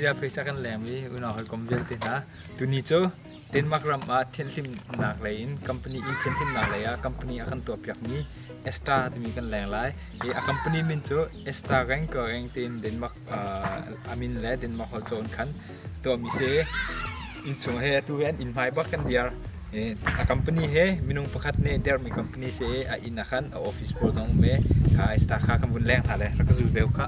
ira phaisa kan lemli una hoi komvel te na tu ni cho Denmark ram a thenlim nak lain company in thenlim nak laya company akan to pyak ni extra ti mi kan leng lai e a company min cho extra rank ko rank tin Denmark amin le Denmark hol chon khan to mi se in chung he tu en in mai bak kan dia a company he minung pakhat ne der mi company se a in khan a office pro dong me ka extra kha kan bun leng thale ra ka zu beu kha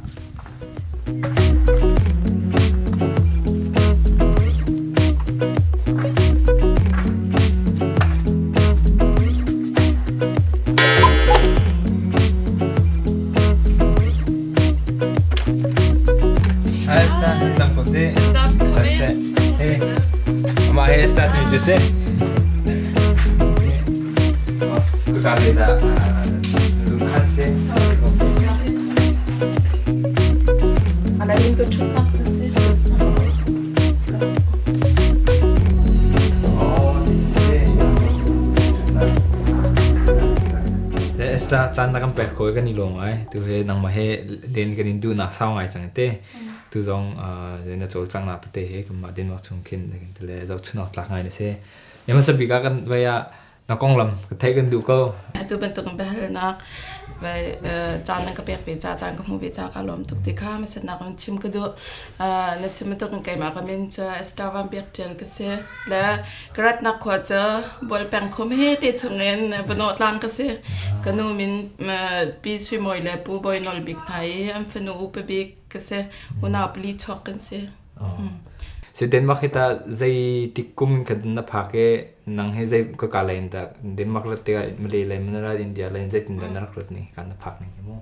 Esta tu je sais. Vous avez la zoom khatse. Alain que tu partes c'est. Esta chan na kan per khoi kan ni lo mai tu he nang ma he len kan in du na saw ngai chang te tu zong na chol chang na te he kam ma din ma chung khin de kan le zo chunot lak ngai ne se yama sabi ka kan vaya na kong lam ka thai kan du ko Tu bentuk behal nak vai chan ka pek pe cha chan ka mu be cha ka lom tuk ti kha ma se nak chim ka do na chim tuk kai ma ka min cha sta vam pek tel ka se la grat nak kho cha bol pang khom he te chungen bano tlang ka se ka nu min pi swi moi le pu boy nol big nai am fenu up big ka se una pli chok kan se se Denmark hita zai tikum kan na phake nang he zai ko ka lain ta Denmark la te malay lai manara India lain zai tin danar krut ni kan na phak ni mo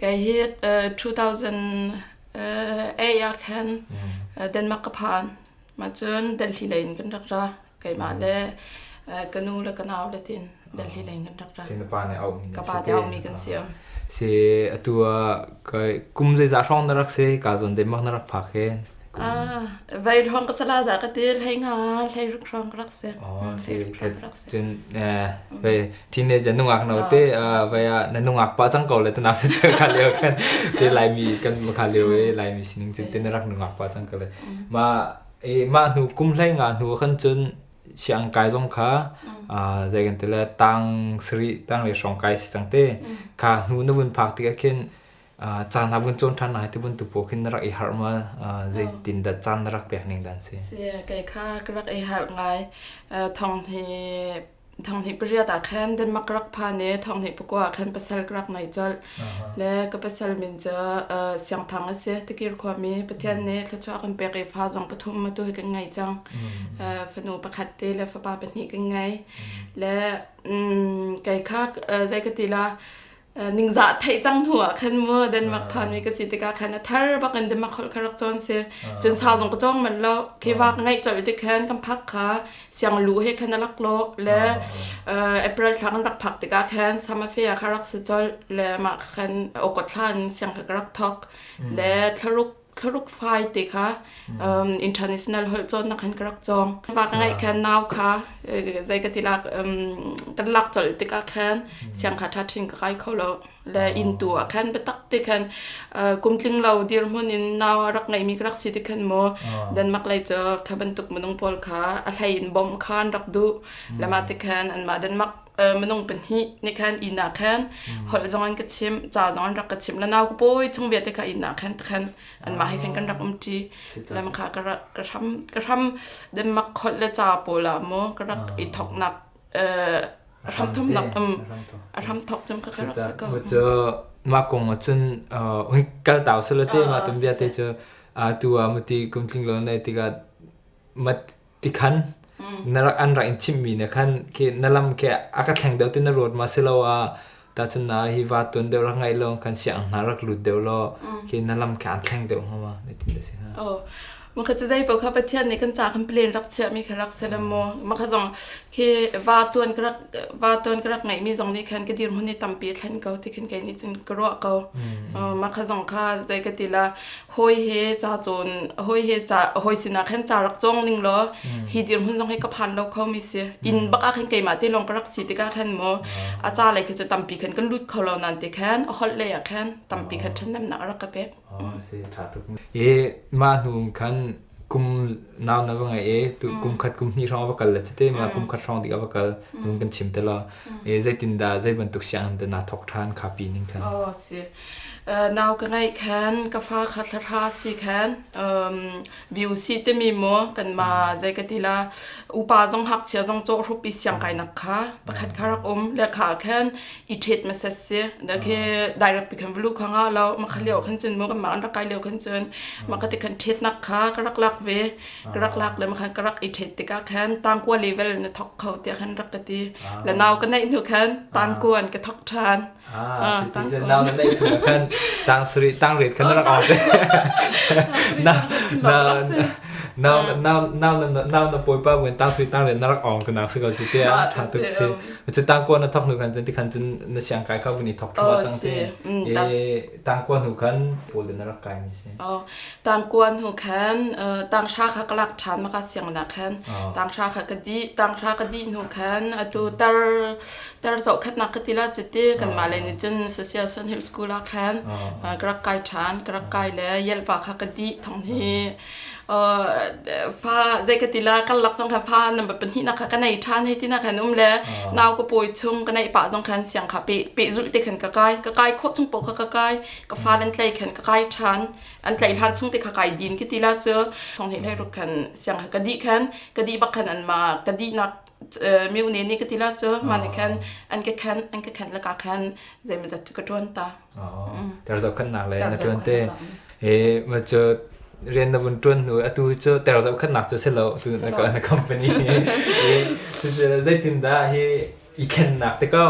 kai hit 2008 ya kan Denmark ka phan ma chun Delhi lain kan rakra kai ma le kanu la kanaw le tin Delhi lain kan rakra se na pa ne au ka pa te au mi kan siam se atua kai kum zai za rong na rak se ka zon Denmark na rak phake vai rong ka sala da ka til hai nga hai rong rak se chen ve teenager nungak no te ve na nungak pa chang ko le ta na se che kha leo kan se lai mi kan ma kha leo e lai mi sining chen te na rak nungak pa chang ka le ma nu kum lai nga nu khan chun siang kai jong kha zai kan te la tang sri tang le song kai si chang te kha nu na bun phak ti ka khen chan ha bun chon than na te bun tu po khin rak I har ma zai tin da chan rak pek ning dan se kai kha rak ai har ngai thong thi priya ta khan den mak rak pha ne thong thi pukwa khan pasal rak nai chal le ka pasal min cha siang thang ase tikir khwa mi pathian ne thla cha kan pe kai pha jong pathum ma tu ka ngai chang fanu pakhat te le fa pa pa ni ka ngai le kai kha zai ka tila ning za thai chang hua khan mo den mak phan mi ka sitika khan thar bak an den mak khol kharak chon se chen sa jong ka chong man lo ke wak ngai choi te khan kam phak kha siang lu he khan lak lo le April thang rak phak te ka khan sama fe kharak se chol le ma khan okot than siang ka rak thok le tharuk phai te kha international hol chon na khan karak chong wak ngai khan naw kha zai ka tilak kan lak chol te ka khan siang kha tha thin ka kai kholo le in tu khan betak te khan kumtling lo dir mun in naw rak ngai mi rak si te khan mo dan mak lai cho khaban tuk munung pol kha a hlai in bom khan rak du lama te khan an ma dan mak manung pen hi ni khan ina khan hol zongan ka chim cha zongan rak ka chim la naw ko poi chung ve te ka ina khan khan an ma hi khan kan rak ti lam kha ka tham den mak khol le cha pola mo ka rak I thok nak ram thum nak ram thok chum ka rak sa ko cho ma kong chun un kal taw se le te ma tum bia te cho tu muti kumtling lo nei ti ga mat ti khan narak an ra in chim mi na khan ke nalam ke aka thang deu tin road ma se lo ta chun na hi wa ton deu ra ngai lo khan siang na rak lut deu lo ke nalam ka thang deu ha ma ne tin de se ha มันก็จะได้พวกเขาประเทศนี้กันจากคันเปลี่ยนรักเชื่อมีรักเสลโมมันก็ต้องคือว่าตัวกรักไหนมีสองที่คันก็ดีมันนี่ตั้มปีคันเขาที่คันแกนี่จนกรัวเขามันก็ต้องข้าใจก็ตีละหอยเฮจ่าจนหอยเฮจ่าหอยสินะคันจ่ารักจ้องนึงเหรอฮีดีมันต้องให้กับพันเราเขามีเสียอินบักอาคันแกมาที่ลงกรักสิที่ก็คันโมอาจารย์อะไรคือจะตั้มปีคันก็ลุดเขาเรานั่นที่คันฮอลเลยอะคันตั้มปีคันฉันน้ำหนักรักกับเป๊ะสิถ้าทุกมาหนุ่มคันกุมนาวนะว่าไงตุกุมขัดกุมนี่ร้องว่ากันละจะเต้มากุมขัดร้องดีว่ากันนุ่มกันชิมตลอดใจตินดาใจบรรทุกเสียงแต่น่าทอกทานคาปีนึงคันสินาวกันไงคันกาฟ้าขัดราสิคันวิวซีที่มีโมกันมาใจกันทีละอุปาจงหักเชียจงโจรูปีเสียงไก่นักค่ะประคัดคารักและขาคันอีเทตมาเสียแล้วแค่ได้รับไปคันวิลูข้างเรามาขลี้ยวขันจนโมกันมาอันรักไก่เลี้ยวขันจนมาก็ติคันเทตนักค่ะกรักลักเวกรักลักเลยมาคันกรักอีเทตติกาคันตามกวนเลเวลในทอกเขาเตียคันรักกันทีและนาวกันไงทุกคันตามกวนกับทอกทานที่จะนาวนั่นได้สุดคันตั้งสริตั้งเรทคันรักออกเลยนาวป่วยป้าเหมือนตั้งสริตั้งเรทรักออกกันนักสิ่งที่เตี้ยถ้าตุกสิมันจะตั้งกวนนะทอกหนูกันจนที่คันจนในเสียงไก่เข้าวันนี้ทอกทั่วจังที่ตั้งกวนหนูคันปวดในรักไก่ไม่ใช่ตั้งกวนหนูคันตั้งชาค่ะกลักฐานมาก็เสียงนักคันตั้งชาค่ะกดีตั้งชาก็ดีหนูคันตัวแต่เราคัดนักที่ละจิตที่กันมาเลยนี่จน Association Hill School ละคันกระไก่ฐานกระไก่แล้วเยลปากค่ะกดีทั้งที่ฟ้าใจกติลากันหลักสงครามฟ้านั่นแบบเป็นที่นักกันในชานให้ที่นักนุ่มแล้วนาวก็ป่วยชุ่มกันในป่าสงครามเสียงค่ะปีจุดที่ขันกระไก่โคตรชุ่มปกกระไก่กฟ้าเล่นใจขันกระไก่ชานอันใจทันชุ่มที่กระไก่ดินกติลาเจอท้องเห็นให้รถขันเสียงค่ะกดีขันกดีบักขันอันมากดีนักมิวนี่กติลาเจอมันขันอันก็ขันแล้วก็ขันใจมันจะกระทวนตาแต่เราขันหนักเลยนะจวนเต้มาเจอเรียนนับวันจวนหนูตัวเจอแต่เราจะขันหนักจะเสร็จแล้วตัวนักในคอมพานีจะได้ตินได้ให้อีกขันหนักแต่ก็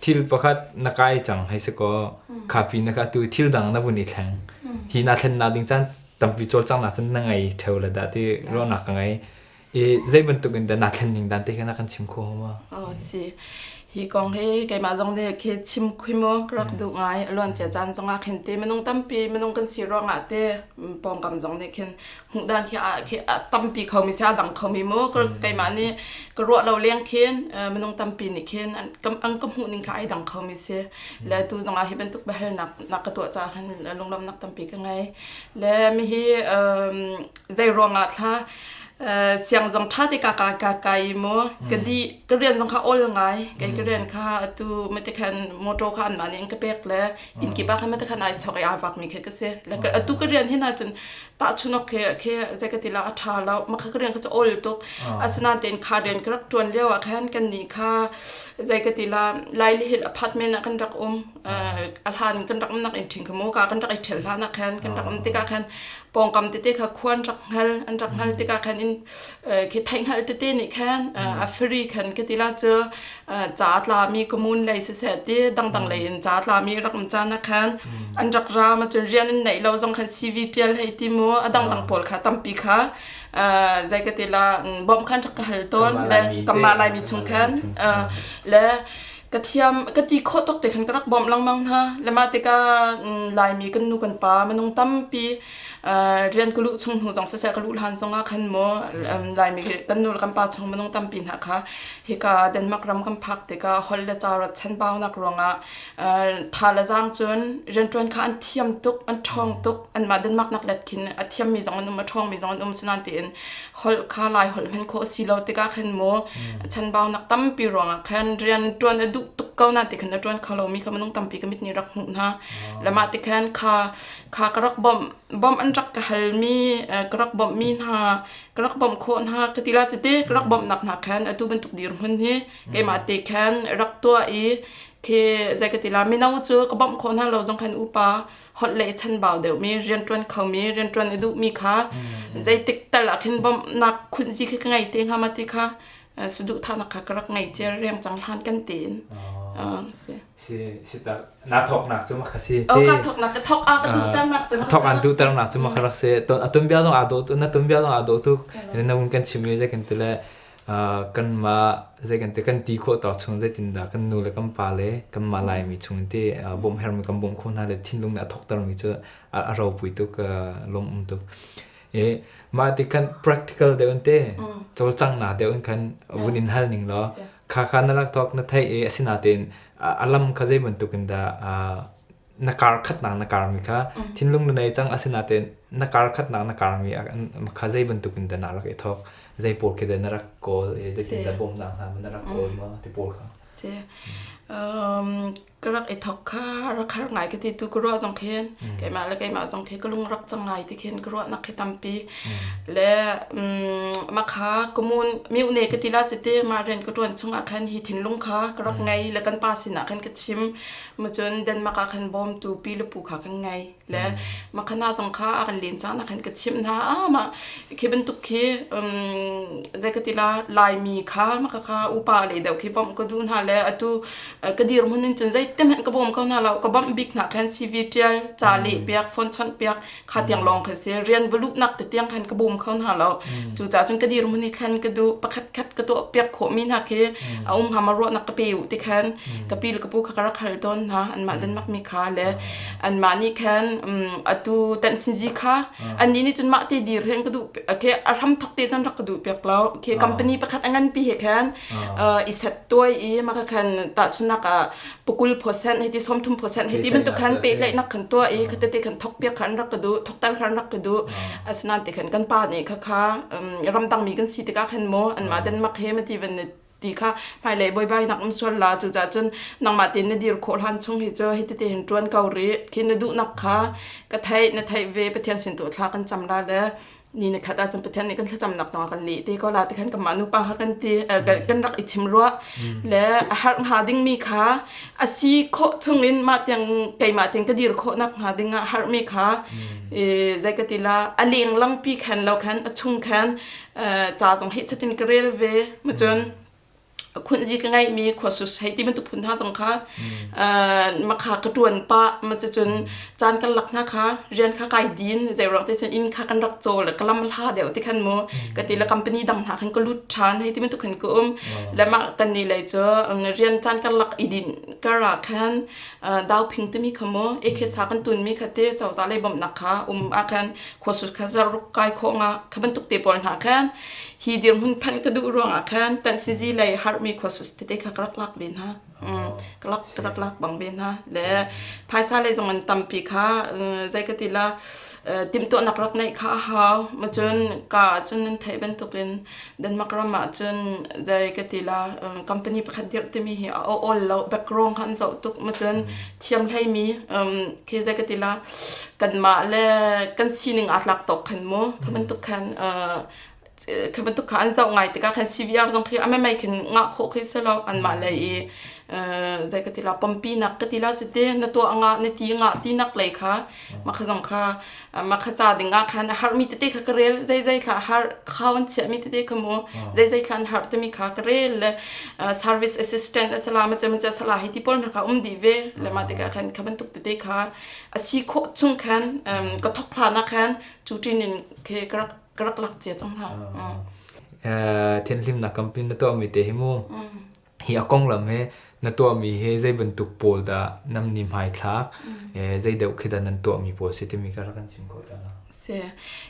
ทิลประคัดนักไอจังให้สก็คาปีนักตัวทิลดังนับวันนี้แข่งฮีนัดเล่นนัดดิงจันตั้มปีโจจังนัดเส้นนังไงเท่าเลยแต่ที่ร้อนหนักไงใจบรรทุกกันแต่นัดเล่นดิงดันที่กันนักกันชิมโค้งว่าสิฮีกองให้แกมาจงเด็กเคชิมคุยมั้งกระดูกไงล้วนเสียจานจงอาเข็นเตมันต้องตั้มปีมันต้องกันสีร้องอาเตปองกำจงเด็กเข็นหุ่นดันที่ตั้มปีเขามีเสียดังเขามีมั้งก็แกมานี่กระรัวเราเลี้ยงเข็นมันต้องตั้มปีนี่เข็นอันกำหุ่นนิ่งขายดังเขามีเสียแล้วตัวจงอาให้เป็นตุกไปให้นักกระตัวจ้าขันลงลำนักตั้มปีกันไงแล้วมีให้ใจร้องอาท่าเสียงจังท่าที่กาโมก็ดีก็เรียนจังข้าโอลไงก็เรียนข้าตัวไม่ได้แค่โมโตขันมาเนี่ยก็เป๊กแล้วอินกีบ้าขันไม่ได้ขนาดชอกอาวักมีแค่ก็เสียแล้วก็ตัวก็เรียนที่น่าจะตาชุนกแค่ใจก็ติละอัฐาแล้วมันก็เรียนก็จะโอลตุกอาสนะเต็นข้าเรียนก็รักจวนเลี้ยวแค่กันนี่ข้าใจก็ติละไล่ลิหิตอพาร์ตเมนต์กันรักอาหารกันรักนักอินทิงขโมกากันรักไอเชลล์นักแค่กันรักมันติกาแค่ปองกำติเตค่ะควรรักฮัลอันรักฮัลติกาแค่อินคิดแทงฮัลติเตนี่แค่แอฟริกันก็ติละเจอจัดลามีข้อมูลเลยเสียที่ดังๆเลยจัดลามีรักมันจานักแค่อันรักรามาจนเรียนไหนเราจงแค่ซีวีเทลให้ติโมดังๆพอลค่ะตั้มปีค่ะใจก็ติละบอมขันรักฮัลต้นและกำมาลายมีชงแค่และกระเทียมกระตีโคตรตกแต่ขันกระรักบอมลังมังฮะและมาติกาลายมีกันนูกันป้ามันต้องตั้มปีเรียนกลุ่มชงหูจังเสียกลุ่มหันสงขันโมลายมีกันนูกันป้าชงมันต้องตั้มปีนะคะเฮกาเดนมาร์กรำกันพักติกาฮอลเลจารัดเชนบ้านักร้องทาละจางจนเรียนจวนข้าอันเทียมตุกอันทองตุกอันมาเดนมาร์กนักเล็ดกินอันเทียมมีจังอันมาทองมีจังอันสนันตีนฮอลข้าลายฮอลเป็นโคสิโลติกาขันโมเชนบ้านักตั้มปีร้องขันเรียนจวนดุตุกเก้านาติขันจวนเขาเรามีเขามันต้องตั้มปีก็มิดนี่รักหุ่นฮะและมาติขันข้ากระรักบอมอันรักฮัลมีกรักบอมมีนากรักบอมโคนกติลาจิตกรักบอมหนักแขนตัวเป็นตุกดีรุ่นนี้เกมาติแขนรักตัวเคใจกติลาไม่น่าเจอกบอมโคนเราจงแขนอุปาฮอตเลยชันบ่าวเดี๋ยวมีเรียนจวนเขามีเรียนจวนดูมีค่ะใจติกแต่ละขันบอมหนักคุณจีคือไงเตียงฮามาติค่ะสุดท้ายนักกรักไงเจอเรียงจังหันกันตีน สิตานาทอกนักจุมาคสิกทอกนักทอกกระดูเต็มนักจุมาทอกอันดูเต็มนักจุมาครักเสตอนตุนเบียต้องอาดูตุนตุนเบียต้องอาดูทุกนั่นมุนกันชิมจะกันตัวกันมาจะกันตัวกันตีโคต่อชงจะตินดากันนูเลยกันปาเลยกันมาลายมีชงที่บ่มเฮร์มกันบ่มคนหาเลยทิ้งลงในทอกตรงนี้จะเราปุยตุกลมตุกมาที่กัน practical เดี๋ยวอันเต้จะจังหน้าเดี๋ยวอันกันวุ้นอินฮัลนิ่งล้อข้านั่นลักทอกนั่นไทยสินาเต็นอารมณ์เขาจะบรรทุกันดานักการขัดหนังนักการมีค่ะทิ้งลงในจังสินาเต็นนักการขัดหนังนักการมีเขาจะบรรทุกันดานาลักทอกจะปวดแค่เดินนักโกลจะติดดาบมดังทำนักโกลมาที่ปวดเขาก็รักไอ้ทอกค่ะรักข้าไงก็ที่ตุกรัวจังเคนแกมาแล้วแกมาจังเคนก็ลุงรักจังไงที่เคนกรัวนักให้ตั้มปีและมาค้ากมูลมิวเนกติลาจิตมาเรียนก็ตัวช่วงอาคันฮิทินลุงค้าก็รักไงแล้วกันป้าสินะคันก็ชิมมาจนเดินมาคันบอมตูปีละปูขากันไงและมาขณะสงค้าอาคันเรียนจ้านักคันก็ชิมนะมาเคเป็นตุกเคใจกติลาลายมีค้ามาค้าอุปาเลยเดี๋ยวเคบอมก็ดูนะแล้วตูก็ดีรมันจนใจเต็มเห็นกระบอกเขาหน้าเรากระบอกบิ๊กหนักแค่ซีวีเจลจ่าเล่เปียกฟอนชันเปียกขาเตียงรองเขาเสียเรียนบรรลุนักแต่เตียงแค่กระบอกเขาหน้าเราจู่จ่าจนกระดีรมันนี่แค่กระดูประคัดกระตัวเปียกโขมินักเคเอาหามารวดนักกระปิวที่แค่กระปิวกระปุกกระรักขัดต้นนะอันมาดันมักมีขาเลยอันมานี่แค่ตูแต่สินจีขาอันนี้นี่จนมาตีดีเรียนกระดูเคอาทำทักเตจนรักกระดูเปียกแล้วเคคอมพานีประคัดอันปีแค่อีเซตตัวอีมาแค่ตัดชนักปุกุล%ให้ที่สมทุน%ให้ที่มันตุกันเปิดเลยนักขันตัวอีก็จะขันทกเปียกขันรักกระดูทกตันขันรักกระดูอาสนันติขันกันป้านี่ค่ะรำตังมีกันสิติกาขันโมอันมาเดินมักเฮมาที่วันตีค่ะภายเลยบ่อยๆนักมันส่วนลาจู่จ้าจนนางมาตินในดีร์โคลันชงให้เจอให้ที่เห็นจวนเกาหลีคิดในดุนักค่ะก็ไทยในไทยเวประเทศสินตุทากันจำได้แล้วนี่นะคะอาจารย์ประเทศนี้กันจำหนักต่อกันลีที่ก็ลาที่ขันกับมานุปากันตีกันรักอิชิมรัวและหาดิ้งมีค่ะอาศัยโคชงลินมาอย่างไก่มาถึงก็ดีร์โคนักหาดิ้งหามีค่ะใจกติลาอเลียงลังปีแขนเราแขนชงแขนจ่าจงเฮชัดตินกระเรลเวมาจนคุณจีก็ไงมีขวดสุดให้ที่มันตุกพุนท่าสงค่ะมาขากระดวนปะมันจะจนจานกันหลักนะคะเรียนข้าไก่ดินใจรักที่จนอินข้ากันรักโจแล้วก็ลำท่าเดี๋ยวที่ขันโมกติละคัมปานีดังหาขันก็ลุดชานให้ที่มันตุกขันก็และมากันนี่เลยเจอเรียนจานกันหลักอีดินก็รักขันดาวพิงที่มีขโมเอเคสากันตุนมีคติเจ้าจะเลยบ่มนักค่ะอาคันขวดสุดข้าจะรุกไก่โคงอ่ะข้ามันตุกเตปอนหาขันฮีเดียมหุ่นพันกระดูกรวงอาคันแต่สิจีเลยฮาร์มีขวดสุดที่เขากลักเบนฮะกลักบังเบนฮะและภายใต้เลยจังมันตั้มปีค่ะใจกติละติมตัวนักรักในข้าหาวมาจนกาจนนั้นไทยเป็นตุกินเดินมากระมาจนใจกติละคอมพานีประคัดเดียร์ที่มีเอาแล้วแบ็กกราวด์ขันเจ้าตุกมาจนเทียมไทยมีคือใจกติละกันมาและกันซีนึงอัดหลักตกขันโมเขาเป็นตุกขันคือมันตุกขันเจ้าไงแต่ก็ขันซีวีอาร์จงคือไม่ขันงะโคคือสลออันมาเลยใจกติลาปั๊มปีนักกติลาจะเต้นตัวงะในตีงะตีนักเลยค่ะมาขจงค่ะมาขจาดึงงะขันฮาร์มีเตะค่ะกระเรลใจค่ะฮาร์ข้าวันเสียมีเตะขโมใจขันฮาร์ตมีค่ะกระเรลและ service assistant สลามันจะสลาให้ที่ปนนะคะดีเวและมาเตะขันขับมันตุกเตะค่ะอาศัยโคจุงขันก็ทกพลานักขันจูจีนินคือกระลักเจียจังค่ะเทียนลิมนักกัมพินตัวมีเตหิมูฮีอากงลำเฮนตัวมีเฮใจบรรทุกโพลดานำนิมหายทักใจเดาคิดนันตัวมีโพลสิที่มีการกันชิมโคตรนะเสีย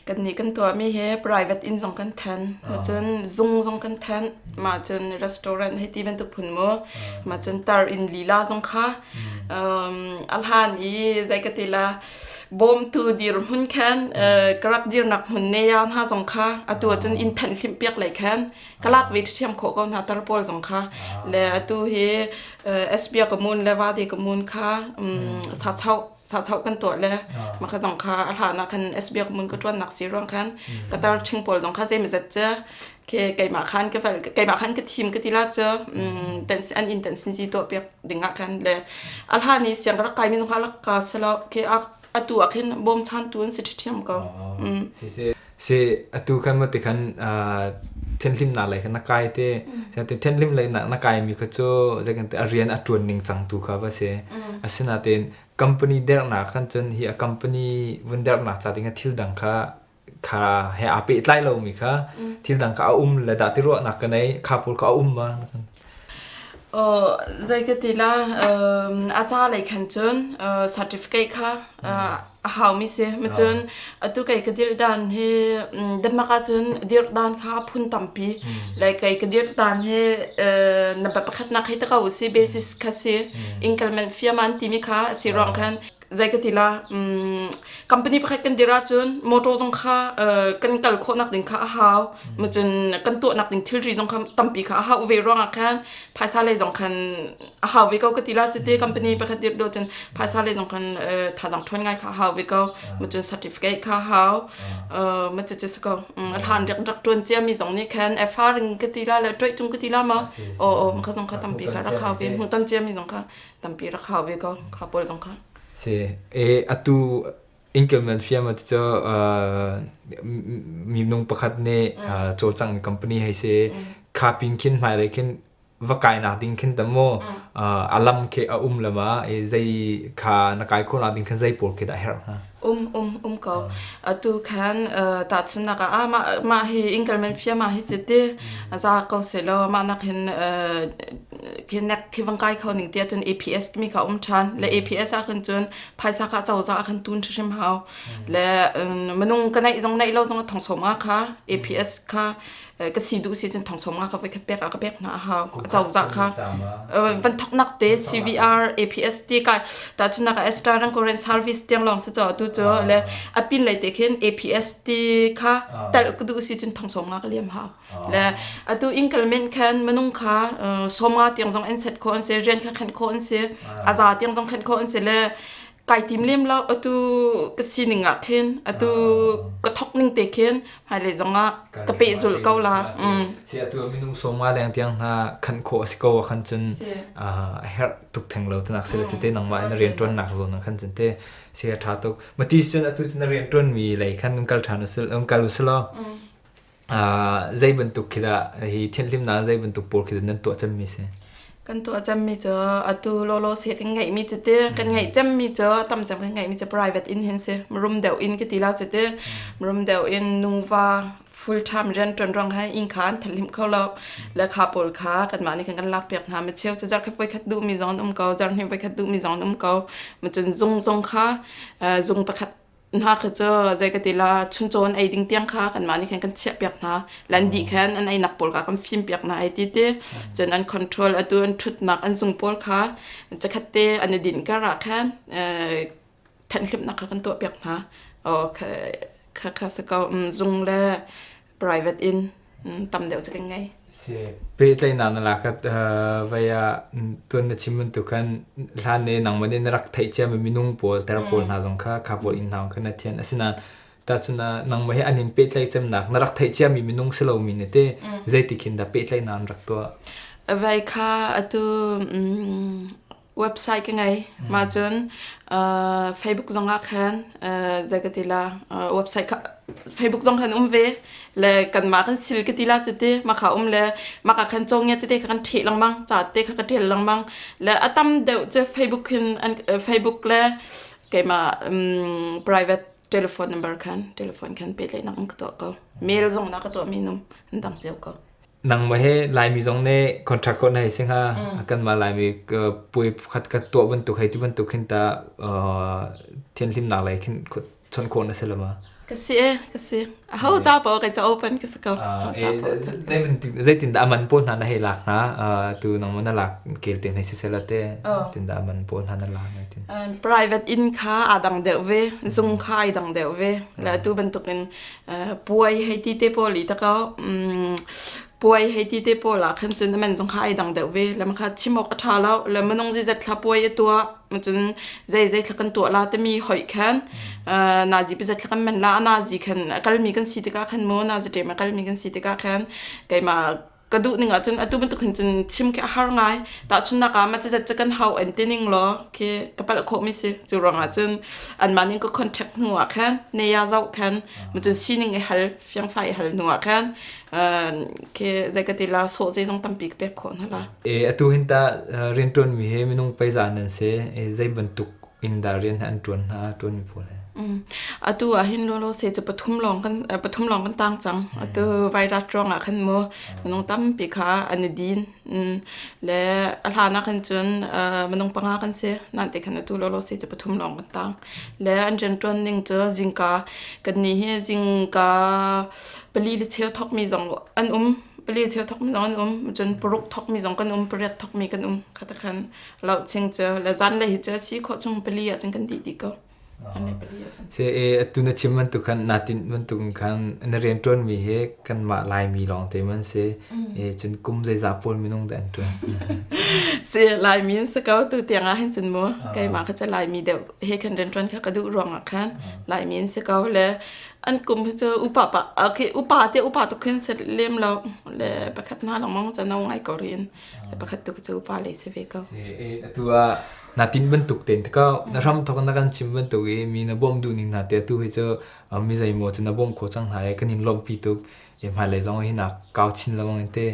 กันนี้กันตัวมีเฮ private in สองกันแทนมาจนซุงสองกันแทนมาจน restaurant ให้ที่บรรทุกผลมือมาจน tar in ลีลาสองค่ะอัลฮานีใจกติลาบอมตูดีร์หุ่นแคนกระดีร์นักหุ่นเนียนหาสงค่ะตัวจนอินแผ่นลิมเปียกเลยแคนกลักวิธีเทียมโคก็นาตาร์โพลสงค่ะและตัวเฮSBA กมูลและวาดีกมูลค่ะสาเช่ากันตัวเลยมาค่ะสงค่ะอาหารนักคัน SBA กมูลก็ตัวนักสีร่วงคันก็ตาร์ชิงโพลสงค่ะเจมิเจอไก่หมาคันก็ไก่หมาคันก็ทีมก็ทีละเจอเป็นอันอินเทนซิตี้ตัวเปียกดึงงักคันเลยอาหารนี้เสียงรักไก่มีสงค่ะรักกาสละตัวขึ้นบอมชันตัวสิทธิเทียมก็สิอตัวกันมาติกัน เทนลิมนาเลยกันนักไก่เต้จะเทนลิมเลยนักไก่มีก็จะจะกันเรียนอัตวนนิ่งจังตุค่ะว่าเสียสินะเต้นcompany เดร์นักกันจนที่company วันเดร์นักจะดิ้งทิลดังค่ะให้อาปิดไล่เรามีค่ะทิลดังค่ะและดาติรัวนักกันในข้าพูดค่ะมาใจก็ตีละอาจารย์เลยขันจนcertificate ค่ะหาไม่เสียมาจนตุกไก่ก็ดีดันให้เดินมาก็จนดีดันค่ะพุ่นตั้มปีเลยไก่ก็ดีดันให้นับประคัดนักให้ตะก้าสิ basis ค่ะสิอินคัลเมนต์ฟิอามันที่มีค่ะสิรองกันใจก็ตีละ company ประคัดกันดีระจนมอเตอร์จงค่ะกันกัลโคนักดึงค่ะหามาจนกันตัวนักดึงทิลรีจงค่ะตั้มปีค่ะหาเวรองกันภาษาเลยจงคันหาวิก็ตีละจะเตะ company ประคัดดีโดจนภาษาเลยจงคันถ้าจงทวนไงค่ะหาวิก็มาจน certificate ค่ะหามาจะสก็ทานรักจวนเจียมีจงนี้แค่FR ก็ตีละแล้วด้วยจงก็ตีละมามันก็จงค่ะตั้มปีค่ะรักหาวิหุ่นต้นเจียมีจงค่ะตั้มปีรักหาวิก็ข้าพอจงค่ะเสียatu increment firma cho mi nung pakhat ne cho chang company hai se kha pin khin mai le khin vakai na ding khin tamo alam ke lama zai kha na kai ko na ding khin zai por ke da her ha ko atu khan ta chuna ka ma hi increment firma hi chete za ko selo ma na khin nek khivang kai kho ning tia chun APS mi ka chan le APS a khan chun phaisa kha chau za khan tun thim hau le manung kanai jong nai lo jong thong soma kha APS kha cái xí đủ xí chân thằng sống nga cái cái bẹc na hao giàu giặc ha vẫn thóc nặc tế CVR APS tí cái ta chun nặc extra rang current service tiếng lòng sẽ cho tu cho là apin lại tế khen APS tí kha tại cái đủ xí chân thằng sống nga cái liam hao là tu increment khen manung kha sống nga tiếng dòng inset ko anh sẽ rent kha khen ko anh sẽ azar tiếng dòng khen ko anh sẽ là cái tìm liêm lao ở tu cái xin ngạc ngạc khen ở tu cái thóc ninh tệ khen hay là giống cái bể rồi câu là thì ở tu mình nung số mà đang tiếng ha khăn khổ sĩ câu khăn chân hết tục thành lâu thì nạc sẽ là chỉ tên nằm ngoài nó riêng trôn nạc rồi nó khăn chân thế sẽ thà tục mà tí chân ở tu nó riêng trôn vì lại khăn ông cal thà nó sẽ ông cal sẽ lo dây bên tục kia là thì thiên liêm ná dây bên tục bột kia nên tuổi chân mi sẽกันตัวจำมีเจอตัวโลโลเสียกันไงมีจะเตะกันไงจำมีเจอตั้มจำกันไงมีจะ private in เห็นเสียมรุมเดวอินก็ตีลาจะเตะมรุมเดวอินนูวา full time เรียนจนรองให้อิงคานทันลิมเข้าเราและขาปวดขากันมานี่กันลักเปียกหาไม่เชี่ยวจะจัดไปคัดดูมีจอนเก่าจัดให้ไปคัดดูมีจอนเก่ามันจนซงขาซงประคัดน่าคือเจอใจกันตีละชุนโจนไอ้ดิ้งเตียงค่ะกันมานี่กันเชี่ยเปียกนะลันดีแค่อันไอ้นักปอลกันฟิล์มเปียกนะไอ้ตีเต้จนอันคอนโทรลอันตัวอันทุดนักอันซุงปอลค่ะจะคัดเต้อันดินก็รักแค่ทันคลิปนักกันตัวเปียกนะค่ะสกอซุงและ private in ตำเดียวจะกันไงเสียเปิดเลยนานละก็ว่าตัวนั้นชิมันตุกันร้านนี้นังมันเนี่ยรักไทยเจ้ามันมีนุ่งปอลแต่ละปอลน่าสงค่ะขับปอลอินทาวกันนะเทียนสินะแต่ส่วนนังมันให้อันนี้เปิดเลยจำนักรักไทยเจ้ามีนุ่งสโลมินเนี่ยใจติกินแต่เปิดเลยนานรักตัวว่าค่ะตัวเว็บไซต์กันไงมาจนFacebook จงรักแค่ใจกันทีละเว็บไซต์ Facebook จงแค่เวเลยกันมากันสิลกันทีละจะเตะมาข่าวเลยมากันจงเนี่ยเตะกันเทลังบังจัดเตะกันเทลังบังแล้วตั้มเดี๋ยวจะ Facebook ขึ้นFacebook เลยเกี่ยมาprivate telephone number กัน telephone กันเป็นเลยนักตัวก็เมลจงนักตัวมีนุ่มดังเจ้าก็นังมาให้ลายมีจงเน่คอนแทคคนไหนสิฮะกันมาลายมีปุยขัดกับตัวบรรทุกให้ที่บรรทุกขึ้นตาเทียนริมหนักเลยขึ้นชนโคนนั่นสิละมาก็เสียเขาจ้าบอกก็จะ open ก็สักใจตินดามันปนหันให้หลักนะตัวน้องมันหลักเกลตินให้สิเซลเต้ตินดามันปนหันหลักนี่ตินprivate in ค่ะดังเดียวเวซุงค่ะดังเดียวเวแล้วตัวบรรทุกเป็นป่วยให้ที่เตปอลีตะก็ป่วยให้ที่เตปอละขึ้นจนมันซุงค่ะดังเดียวเวแล้วมันค่ะชิมอกทาแล้วมันน้องจะจัดทับป่วยตัวมันจนใจทักกันตัวละแต่มีหอยแค้นนาจีไปจัดทักกันมันละนาจีแค้นก็มีกันสีตะก้าแค้นโมนาจีเตมาก็มีกันสีตะก้าแค้นไกมา กระดูนึงอ่ะจนอตุมันตุกจนชิมแค่หาง่ายแต่ชุนนักมันจะกันเฮาอันตินิงล้อเคกระเป๋าโคมิสิจุรองอ่ะจนอันมันนี่ก็คอนแทคหัวแค่ในยาเจ้าแค่มันจนซีนิงไอ้ฮัลเฟียงไฟฮัลหัวแค่เคใจกติลาโซเซจงตั้มปีกเป็กคนฮะล่ะtu hin ta rin ton mi he minung pai za nan se zai bantuk in da rin han ton ha ton mi pole ตัวหินโลโลเสจะปฐุมลองกันต่างจังตัวไวรัสรองขันมัวมันต้องตั้มปีขาอันนี้ดินและอาหารนักขันจนมันต้องปังกันเสียนั่นแต่ขันตัวโลโลเสจะปฐุมลองกันต่างและอันจนจนหนึ่งเจอจิงกากันนี้จิงกาเปรีลิเชียวทอกมีสองอันเปรีเชียวทอกมีสองอันจนปรุกทอกมีสองกันเปรียทอกมีกันขัดขันเราเชิงเจอและจันเลยเจอสีขอจงเปรีจังกันดีก็se tu na chimman tu khan natin man tu khan na ren ton mi he kan ma lai mi long te man se chun kum zai za pol mi nong dan tu se lai mi se ka tu tiang a hen chun mo kai ma kha cha lai mi de he kan ren ton kha ka du rong a khan lai mi se ka le an kum che upa pa okay upa tu khin se lem lo le pakhat na long mong cha nong ai ko rin le pakhat tu che upa le se ve ka se tu a natin bentuk ten ka na ram thok na kan chim bentuk e mi na bom du ni na te tu he cho mi zai mo chuna bom kho chang hai kan in lom pi tu e ma le zong hi na kaw chin la mong te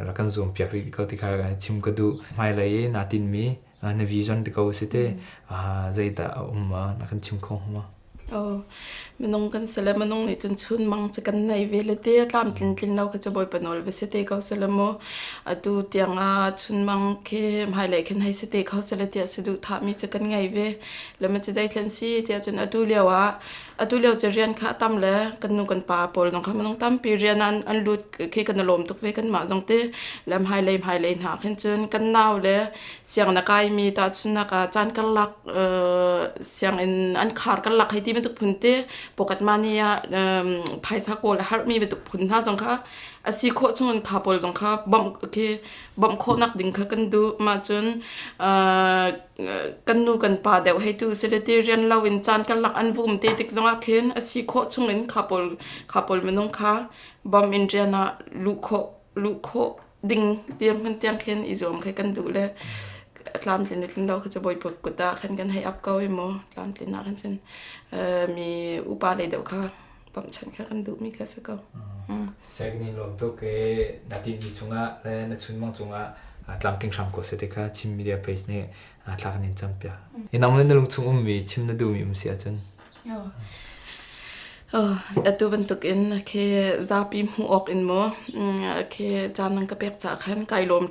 ra kan zoom pyak ri ka ti kha chim ka du mai le natin mi na vision ti ka se te zai ta umma na kan chim kho maมันนงกันเสร็จมันนงนี่จนชุนมังจะกันในเวลาเดียตามกินเราก็จะบ่อยปนอลเวสเตเขาเสร็จโมดูเตียงชุนมังเคมหายเลยขึ้นให้สเตเขาเสร็จเดียสะดุทามีจะกันไงเวแล้วมันจะได้เคลนซี่เดียจนดูเลียวจะเรียนข้าตั้มแล้วกันนูกันป่าปอลจงค่ะมันต้องตั้มปีเรียนอันลุดเคกันลมตุกเวกันมาจงเตแล้วหายเลยหาขึ้นจนกันนาวแล้วเสียงนักายมีตาชุนนักจานกันหลักเสียงอันขาดกันหลักให้ที่มันตุกพุนเตปกติมาเนี่ยภายสากลฮาร์มีเป็นตุกพุนท่าจงค่ะอาศัยโคชงขาปอลจงค่ะบ่มโคนักดิ่งค่ะกันดูมาจนกันนูกันป่าเดี๋ยวให้ดูเสด็จเรียนเราวินจานกันหลักอันวุ่มเตติกจงอาเคนอาศัยโคชงเล่นขาปอลมันต้องค่ะบ่มอินเดียนะลูกโคดิ่งเตรียมกันเตรียมเคนอีจอมให้กันดูเลยตามที่นึกเราเขาจะบ่อยปกติกันให้อัพเก้าให้โมตามที่นักกันฉันมีอุปาเลยเดี๋ยวค่ะบ่มฉันกันดูมีแค่สักเก้าเสกนี่ลมตุกนาทีนี้จุงะและนัชนมังจุงะตามทิ้งสามก็เสด็จค่ะชิมมีเดียเพจนี่ทางนี้จำเปียยังน้องเล่นลุงจุงมีชิมน่าดูมีเสียจนตัวบรรทุกอินเคซาปีหูออกอินโมเคจานนังกระเปียกจากขันไก่ลม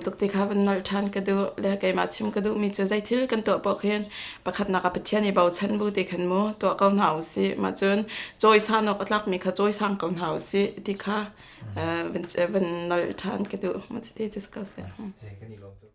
ตุกติค่ะวันนั้นฉันก็ดูและไก่มาชิมก็ดูมีเจอใจทิลกันตัวปอกเห็นประคัดนักไปเที่ยวในเบาชันบูติขันโมตัวเกาหนาวสิมาจนจอยซานออกลักมีค่ะจอยซานเกาหนาวสิติค่ะวันนั้นฉันก็ดูมันจะได้จะเกาเสีย